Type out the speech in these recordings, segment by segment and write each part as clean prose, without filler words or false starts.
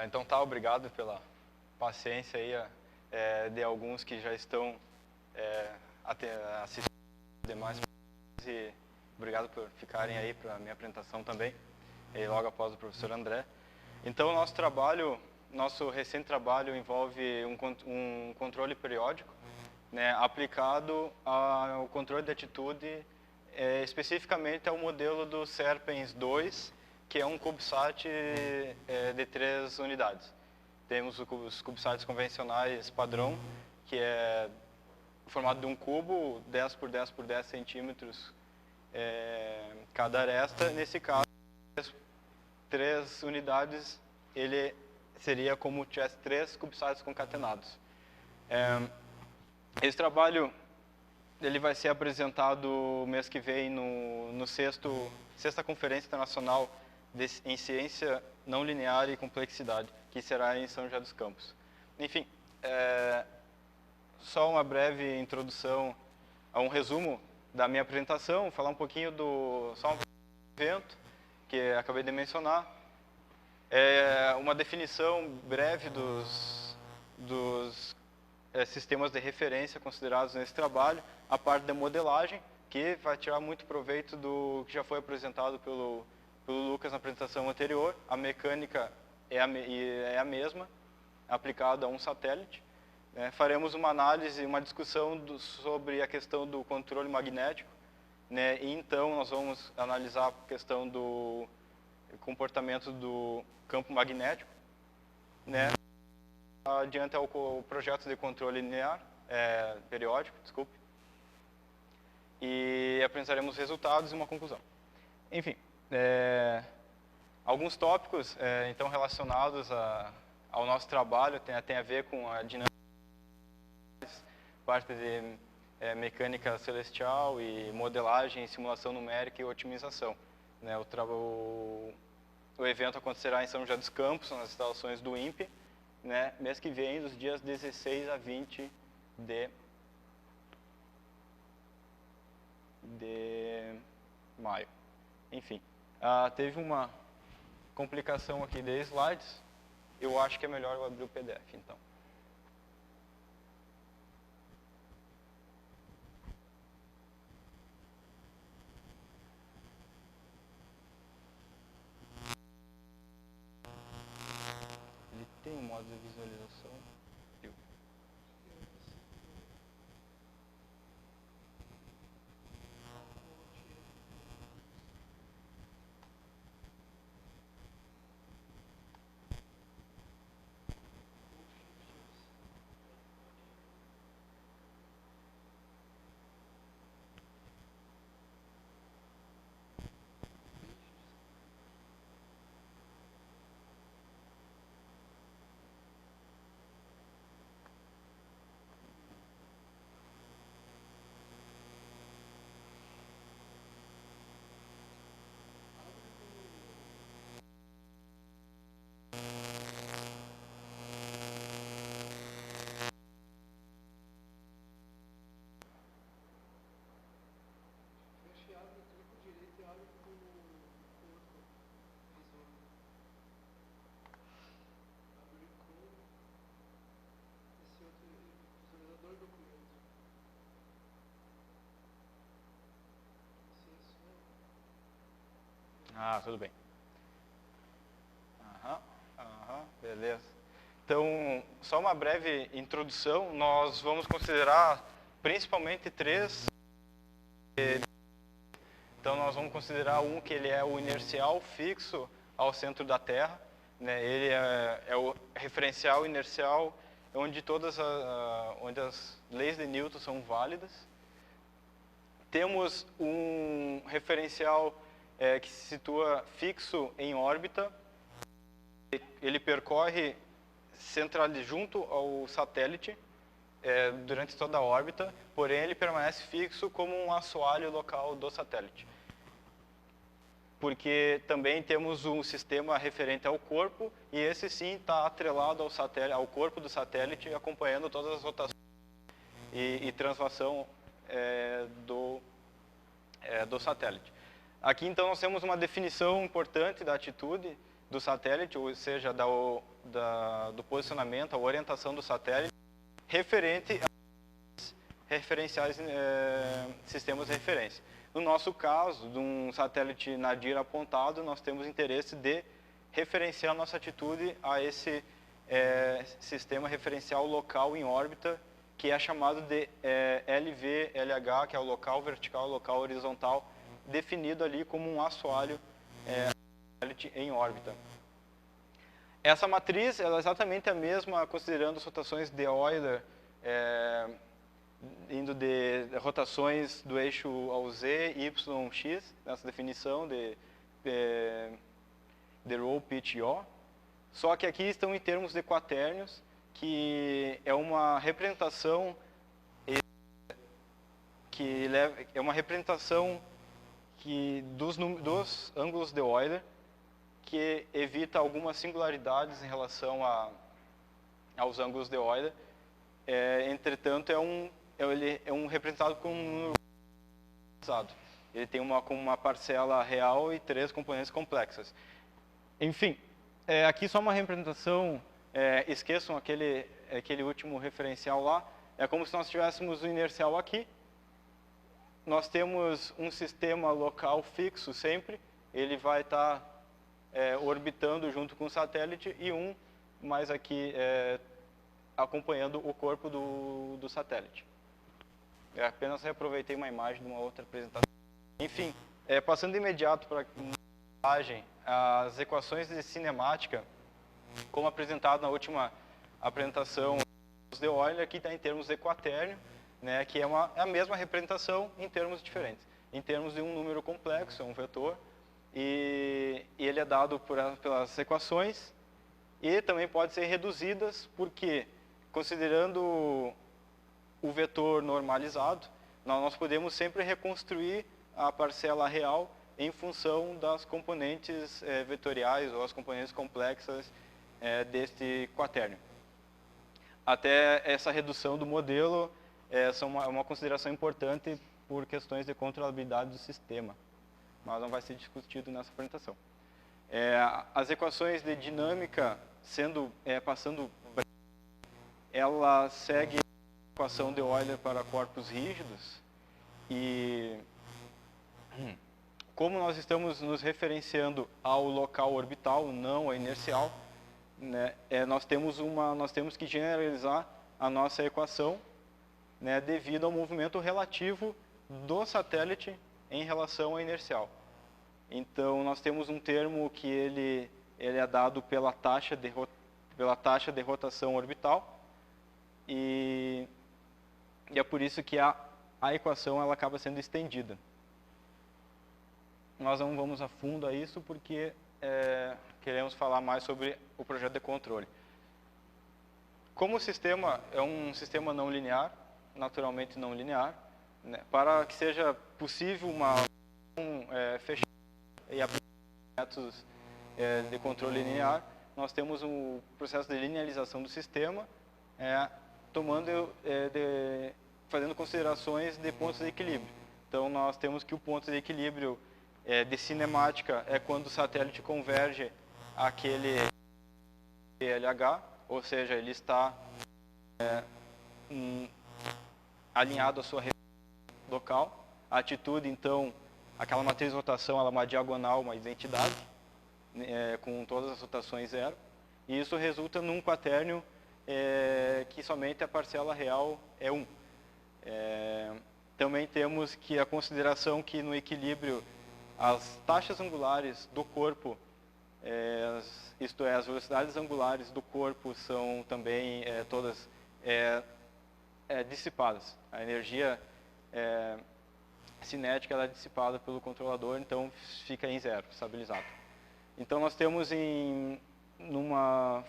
Então tá, obrigado pela paciência aí de alguns que já estão assistindo demais e obrigado por ficarem aí para a minha apresentação também, e logo após o professor André. Então nosso recente trabalho envolve um controle periódico, né, aplicado ao controle de atitude, especificamente ao modelo do Serpens 2, que é um CubeSat de 3 unidades. Temos os CubeSats convencionais padrão, que é formado de um cubo, 10 por 10 por 10 centímetros cada aresta. Nesse caso, 3 unidades, ele seria como tivesse 3 CubeSats concatenados. Esse trabalho ele vai ser apresentado mês que vem no sexta Conferência Internacional em Ciência Não Linear e Complexidade, que será em São José dos Campos. Enfim, só uma breve introdução, um resumo da minha apresentação, falar um pouquinho do evento que acabei de mencionar, uma definição breve dos sistemas de referência considerados nesse trabalho, a parte da modelagem, que vai tirar muito proveito do que já foi apresentado pelo Lucas na apresentação anterior. A mecânica é a mesma, aplicada a um satélite. Faremos uma análise, uma discussão sobre a questão do controle magnético, né? E então nós vamos analisar a questão do comportamento do campo magnético, né? Adiante ao projeto de controle linear, periódico, desculpe, e apresentaremos resultados e uma conclusão. Enfim, alguns tópicos então relacionados ao nosso trabalho tem a ver com a dinâmica, parte de mecânica celestial e modelagem, simulação numérica e otimização, né? O evento acontecerá em São José dos Campos, nas instalações do INPE, né? Mês que vem, dos dias 16 a 20 de maio. Enfim, teve uma complicação aqui de slides. Eu acho que é melhor eu abrir o PDF, então. Ele tem um modo de visualização. Tudo bem. Beleza. Então, só uma breve introdução. Nós vamos considerar principalmente 3. Então, nós vamos considerar um que ele é o inercial fixo ao centro da Terra, né? Ele é o referencial inercial onde onde as leis de Newton são válidas. Temos um referencial que se situa fixo em órbita. Ele percorre junto ao satélite durante toda a órbita, porém ele permanece fixo como um assoalho local do satélite. Porque também temos um sistema referente ao corpo, e esse sim está atrelado ao corpo do satélite, acompanhando todas as rotações e translação do satélite. Aqui então nós temos uma definição importante da atitude do satélite, ou seja, do posicionamento, a orientação do satélite, referente a referenciais, sistemas de referência. No nosso caso, de um satélite Nadir apontado, nós temos interesse de referenciar nossa atitude a esse sistema referencial local em órbita, que é chamado de LV-LH, que é o local vertical, local horizontal, definido ali como um assoalho em órbita. Essa matriz ela é exatamente a mesma, considerando as rotações de Euler, indo de rotações do eixo ao Z, Y, X, nessa definição de ρ, pitch e O. Só que aqui estão em termos de quaternios, que é uma representação dos ângulos de Euler, que evita algumas singularidades em relação aos ângulos de Euler. Entretanto, ele é representado como um número completo. Ele tem uma parcela real e 3 componentes complexas. Enfim, aqui só uma representação, esqueçam aquele último referencial lá, é como se nós tivéssemos o inercial aqui, nós temos um sistema local fixo sempre, ele vai estar orbitando junto com o satélite, e mais aqui acompanhando o corpo do satélite. Eu apenas reaproveitei uma imagem de uma outra apresentação. Enfim, passando de imediato para a imagem, as equações de cinemática, como apresentado na última apresentação de Euler, aqui está em termos de quaternio, né, que é a mesma representação em termos diferentes. Em termos de um número complexo, é um vetor, e ele é dado pelas equações, e também pode ser reduzidas, porque, considerando o vetor normalizado, nós podemos sempre reconstruir a parcela real em função das componentes vetoriais ou as componentes complexas deste quaternio. Até essa redução do modelo é uma consideração importante por questões de controlabilidade do sistema, mas não vai ser discutido nessa apresentação. As equações de dinâmica passando, ela segue a equação de Euler para corpos rígidos, e como nós estamos nos referenciando ao local orbital, não ao inercial, né, nós temos que generalizar a nossa equação, né, devido ao movimento relativo do satélite em relação ao inercial. Então, nós temos um termo que ele é dado pela taxa de rotação orbital, e é por isso que a equação ela acaba sendo estendida. Nós não vamos a fundo a isso, porque queremos falar mais sobre o projeto de controle. Como o sistema é um sistema não linear, naturalmente não linear, né, para que seja possível uma fechada e aplicar métodos de controle linear, nós temos um processo de linearização do sistema, fazendo considerações de pontos de equilíbrio. Então, nós temos que o ponto de equilíbrio de cinemática é quando o satélite converge àquele LH, ou seja, ele está alinhado à sua referência local. A atitude, então, aquela matriz de rotação, ela é uma diagonal, uma identidade, com todas as rotações zero. E isso resulta num quaternio que somente a parcela real é 1. Também temos que a consideração que no equilíbrio as taxas angulares do corpo, isto é, as velocidades angulares do corpo são também todas dissipadas. A energia cinética ela é dissipada pelo controlador, então fica em zero, estabilizado. Então nós temos num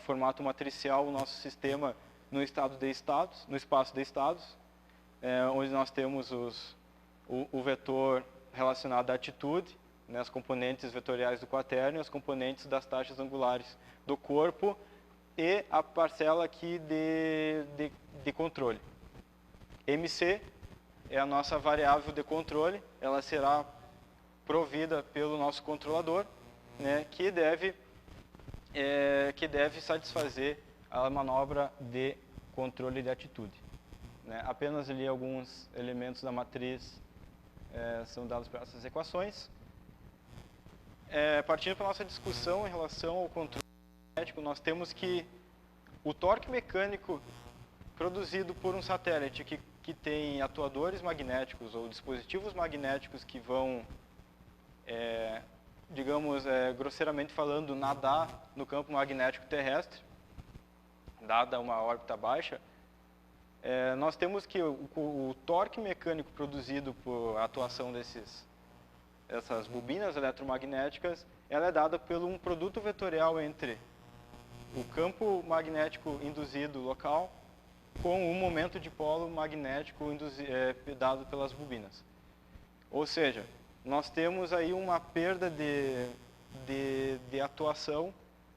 formato matricial o nosso sistema no espaço de estados, onde nós temos o vetor relacionado à atitude, né, as componentes vetoriais do quaternio, as componentes das taxas angulares do corpo e a parcela aqui de controle. MC é a nossa variável de controle, ela será provida pelo nosso controlador, né, que deve que deve satisfazer a manobra de controle de atitude, né? Apenas ali alguns elementos da matriz são dados para essas equações. Partindo para a nossa discussão em relação ao controle magnético, nós temos que o torque mecânico produzido por um satélite que tem atuadores magnéticos ou dispositivos magnéticos que vão, digamos, grosseiramente falando, nadar no campo magnético terrestre, dada uma órbita baixa, nós temos que o torque mecânico produzido por atuação dessas bobinas eletromagnéticas, ela é dada por um produto vetorial entre o campo magnético induzido local com o momento de polo magnético dado pelas bobinas. Ou seja, nós temos aí uma perda de atuação,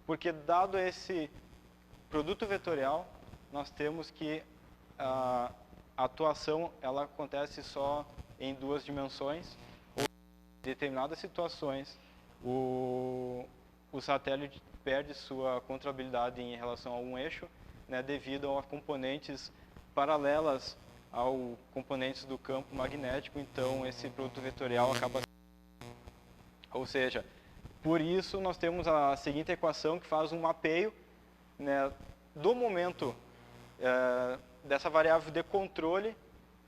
porque dado esse produto vetorial, nós temos que a atuação ela acontece só em duas dimensões, ou em determinadas situações o satélite perde sua controlabilidade em relação a um eixo, né, devido a componentes paralelas ao componentes do campo magnético, então esse produto vetorial acaba... Ou seja, por isso nós temos a seguinte equação que faz um mapeio, né, do momento dessa variável de controle,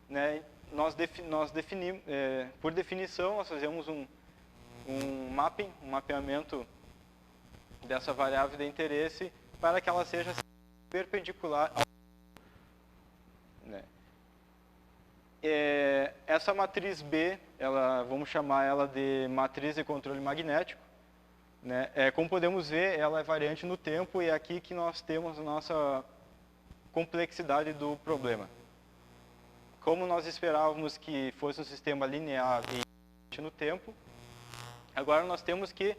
né, nós definimos, por definição, nós fazemos um mapeamento dessa variável de interesse para que ela seja perpendicular ao... né. Essa matriz B, vamos chamar ela de matriz de controle magnético, né. Como podemos ver, ela é variante no tempo e é aqui que nós temos a nossa complexidade do problema. Como nós esperávamos que fosse um sistema linear e no tempo, agora nós temos que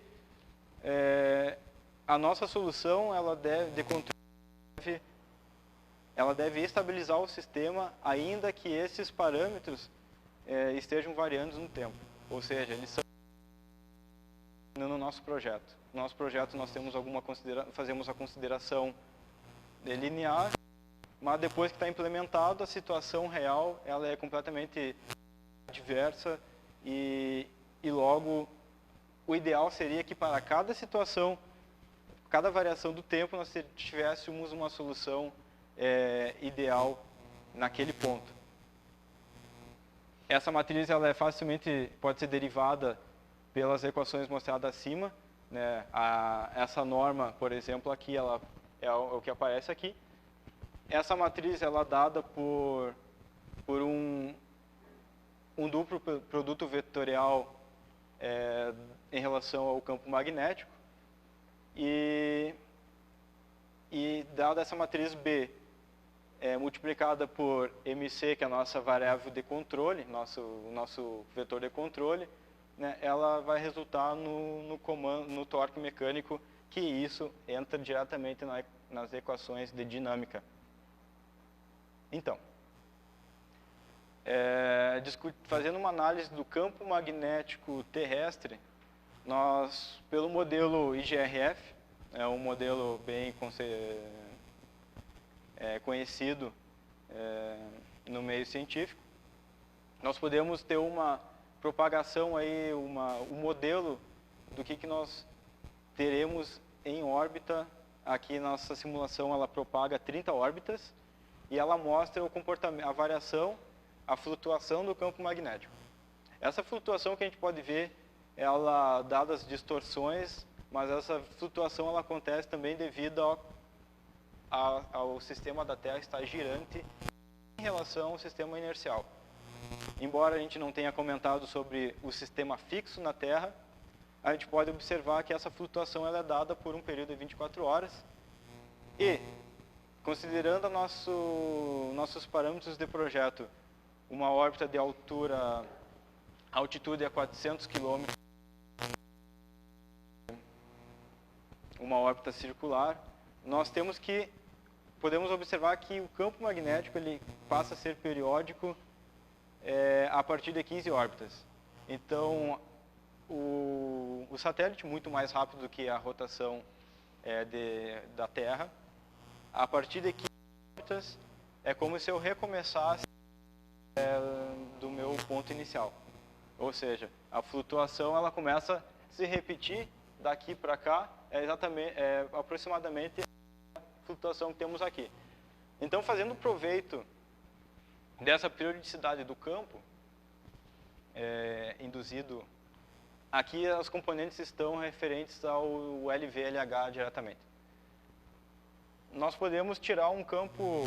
a nossa solução ela deve estabilizar o sistema, ainda que esses parâmetros estejam variando no tempo. Ou seja, eles são no nosso projeto. No nosso projeto nós temos fazemos a consideração linear, mas depois que está implementado, a situação real ela é completamente diversa e logo o ideal seria que para cada situação, cada variação do tempo, nós tivéssemos uma solução ideal naquele ponto. Essa matriz ela pode ser derivada pelas equações mostradas acima, né? Essa norma, por exemplo, aqui ela é o que aparece aqui. Essa matriz ela é dada por um duplo produto vetorial em relação ao campo magnético e dada essa matriz B multiplicada por MC, que é a nossa variável de controle, nosso vetor de controle, né, ela vai resultar no torque mecânico, que isso entra diretamente nas equações de dinâmica. Então, fazendo uma análise do campo magnético terrestre, nós, pelo modelo IGRF, é um modelo bem conhecido no meio científico, nós podemos ter uma propagação aí, um modelo do que nós teremos em órbita. Aqui nossa simulação ela propaga 30 órbitas e ela mostra o comportamento, a variação, a flutuação do campo magnético. Essa flutuação que a gente pode ver, ela dadas distorções, mas essa flutuação ela acontece também devido ao sistema da Terra estar girante em relação ao sistema inercial. Embora a gente não tenha comentado sobre o sistema fixo na Terra, a gente pode observar que essa flutuação ela é dada por um período de 24 horas e, considerando nossos parâmetros de projeto, uma órbita de altitude a 400 km, uma órbita circular, nós podemos observar que o campo magnético ele passa a ser periódico a partir de 15 órbitas. Então, o satélite, muito mais rápido do que a rotação da Terra. A partir de 15 órbitas, é como se eu recomeçasse do meu ponto inicial. Ou seja, a flutuação ela começa a se repetir daqui para cá, aproximadamente a flutuação que temos aqui. Então, fazendo proveito dessa periodicidade do campo induzido, aqui as componentes estão referentes ao LV-LH diretamente. Nós podemos tirar um campo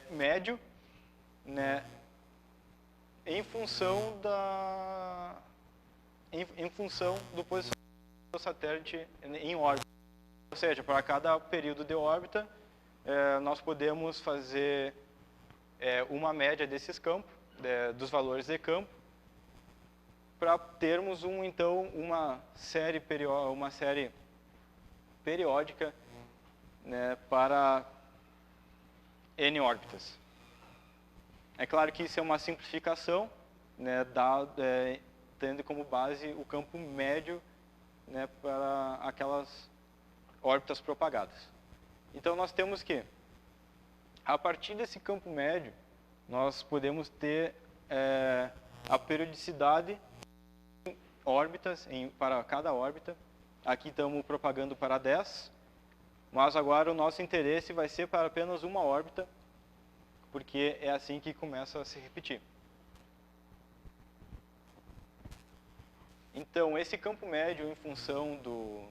médio, né, em função do posicionamento do satélite em órbita. Ou seja, para cada período de órbita, nós podemos fazer uma média desses campos, dos valores de campo, para termos então uma série periódica, né, para N órbitas. É claro que isso é uma simplificação, né, tendo como base o campo médio, né, para aquelas órbitas propagadas. Então nós temos que, a partir desse campo médio, nós podemos ter a periodicidade em órbitas para cada órbita. Aqui estamos propagando para 10, mas agora o nosso interesse vai ser para apenas uma órbita, porque é assim que começa a se repetir. Então, esse campo médio, em função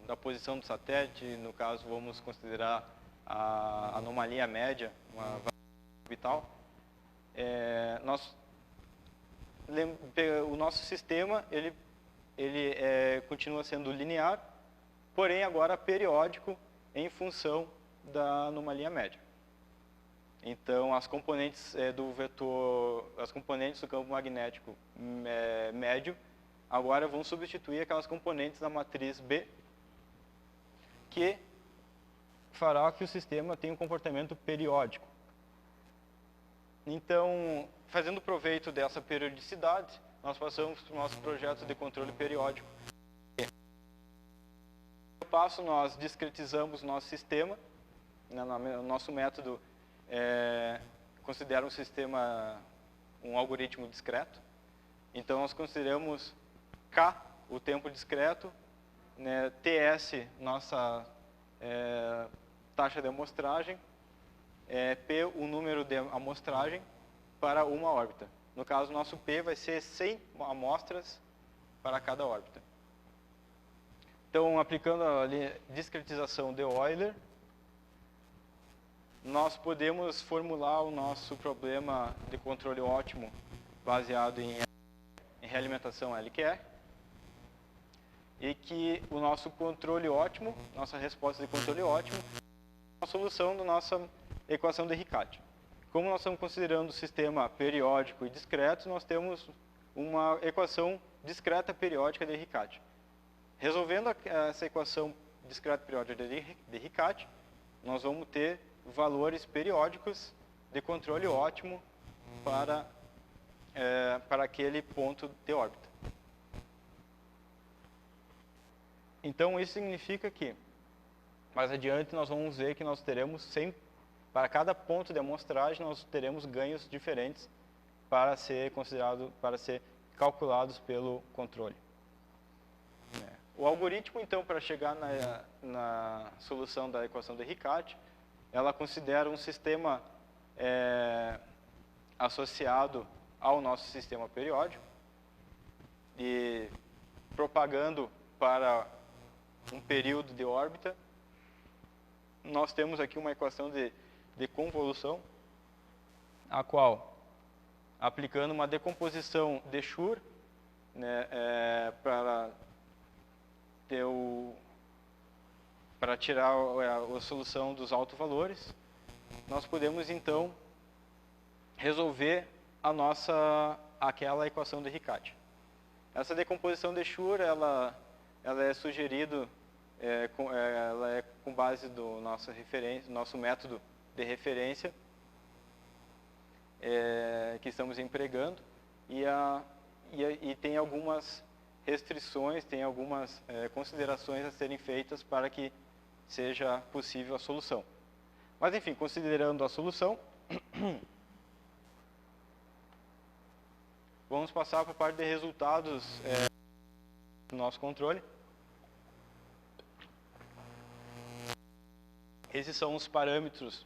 da posição do satélite, no caso vamos considerar a anomalia média, uma variação orbital, o nosso sistema ele continua sendo linear, porém agora periódico em função da anomalia média. Então, as componentes do vetor, as componentes do campo magnético médio, agora vão substituir aquelas componentes da matriz B, que fará que o sistema tenha um comportamento periódico. Então, fazendo proveito dessa periodicidade, nós passamos para o nosso projeto de controle periódico. No passo, nós discretizamos o nosso sistema, né, o nosso método considera um sistema, um algoritmo discreto. Então, nós consideramos K, o tempo discreto, né, TS, nossa taxa de amostragem, P, o número de amostragem para uma órbita. No caso, nosso P vai ser 100 amostras para cada órbita. Então, aplicando a discretização de Euler, nós podemos formular o nosso problema de controle ótimo baseado em realimentação LQE, e que o nosso controle ótimo, nossa resposta de controle ótimo, é a solução da nossa equação de Riccati. Como nós estamos considerando o sistema periódico e discreto, nós temos uma equação discreta periódica de Riccati. Resolvendo essa equação discreta periódica de Riccati, nós vamos ter valores periódicos de controle ótimo para aquele ponto de órbita. Então, isso significa que, mais adiante, nós vamos ver que nós teremos para cada ponto de amostragem, nós teremos ganhos diferentes para ser calculados pelo controle. O algoritmo, então, para chegar na solução da equação de Riccati, ela considera um sistema associado ao nosso sistema periódico e propagando para um período de órbita. Nós temos aqui uma equação de convolução, a qual, aplicando uma decomposição de Schur, né, para tirar a solução dos autovalores, nós podemos então resolver aquela equação de Riccati. Essa decomposição de Schur, ela é sugerido, ela é com base do nosso método de referência que estamos empregando, e tem algumas restrições, tem algumas considerações a serem feitas para que seja possível a solução. Mas, enfim, considerando a solução, vamos passar para a parte de resultados do nosso controle. Esses são os parâmetros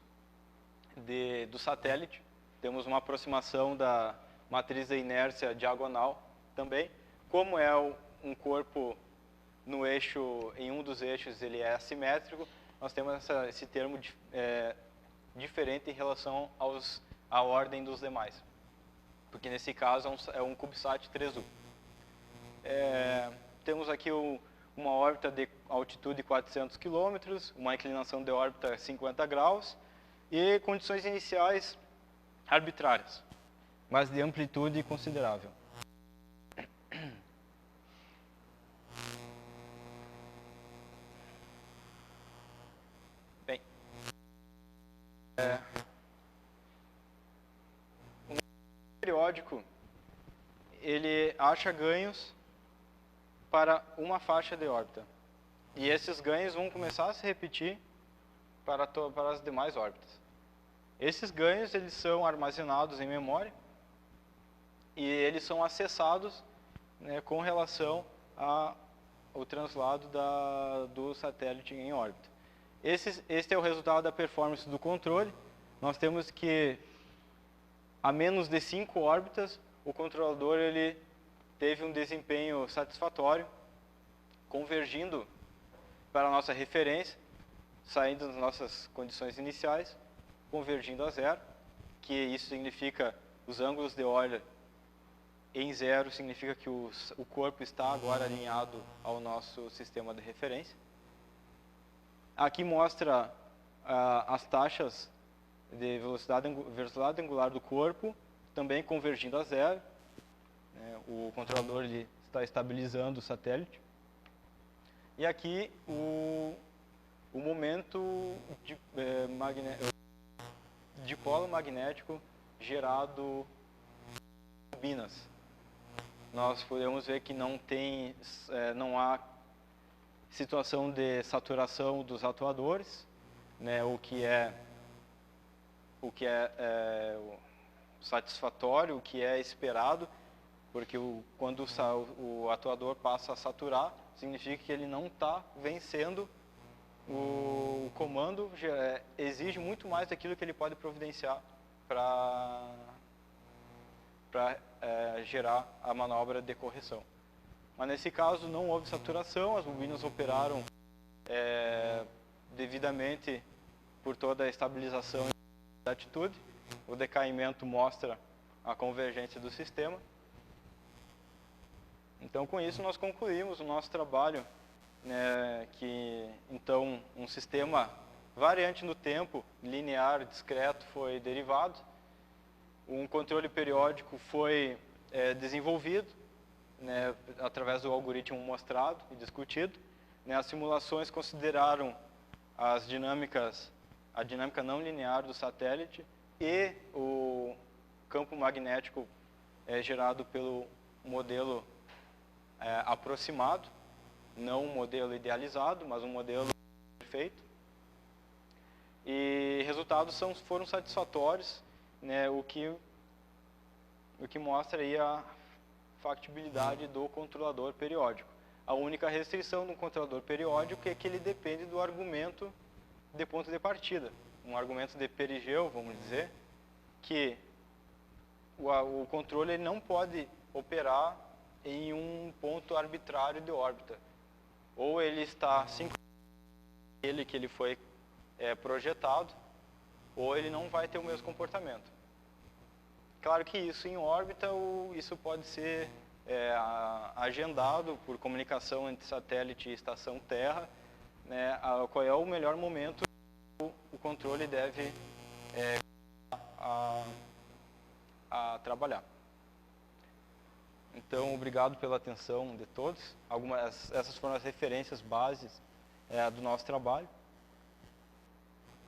do satélite. Temos uma aproximação da matriz de inércia diagonal também. Como é um corpo no eixo, em um dos eixos ele é assimétrico, nós temos esse termo diferente em relação à ordem dos demais. Porque nesse caso é um CubeSat 3U. Temos aqui uma órbita de altitude de 400 km, uma inclinação de órbita 50 graus e condições iniciais arbitrárias, mas de amplitude considerável. Bem, o periódico ele acha ganhos para uma faixa de órbita. E esses ganhos vão começar a se repetir para as demais órbitas. Esses ganhos eles são armazenados em memória e eles são acessados, né, com relação ao translado do satélite em órbita. Este é o resultado da performance do controle. Nós temos que, a menos de 5 órbitas, o controlador ele teve um desempenho satisfatório, convergindo para a nossa referência, saindo das nossas condições iniciais, convergindo a zero, que isso significa os ângulos de Euler em zero, significa que o corpo está agora alinhado ao nosso sistema de referência. Aqui mostra as taxas de velocidade angular do corpo, também convergindo a zero. O controlador ele está estabilizando o satélite. E aqui o momento de polo magnético gerado em turbinas. Nós podemos ver que não há situação de saturação dos atuadores, né, o que é satisfatório, o que é esperado, porque quando o atuador passa a saturar, significa que ele não está vencendo o comando, exige muito mais daquilo que ele pode providenciar para gerar a manobra de correção. Mas nesse caso não houve saturação, as bobinas operaram devidamente por toda a estabilização da atitude. O decaimento mostra a convergência do sistema. Então, com isso, nós concluímos o nosso trabalho, né, que, então, um sistema variante no tempo, linear, discreto, foi derivado. Um controle periódico foi desenvolvido, né, através do algoritmo mostrado e discutido. Né, as simulações consideraram a dinâmica não linear do satélite e o campo magnético gerado pelo modelo aproximado, não um modelo idealizado, mas um modelo perfeito. E resultados foram satisfatórios, né, o que mostra aí a factibilidade do controlador periódico. A única restrição do controlador periódico é que ele depende do argumento de ponto de partida. Um argumento de perigeu, vamos dizer, que o controle ele não pode operar em um ponto arbitrário de órbita. Ou ele está sincronizado com aquele que ele foi projetado, ou ele não vai ter o mesmo comportamento. Claro que isso em órbita, isso pode ser agendado por comunicação entre satélite e estação Terra, né, qual é o melhor momento que o controle deve a trabalhar. Então, obrigado pela atenção de todos. Essas foram as referências bases do nosso trabalho.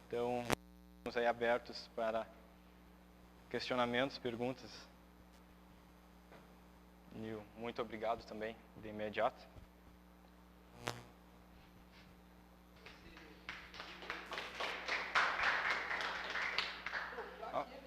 Então, estamos aí abertos para questionamentos, perguntas. E muito obrigado também, de imediato.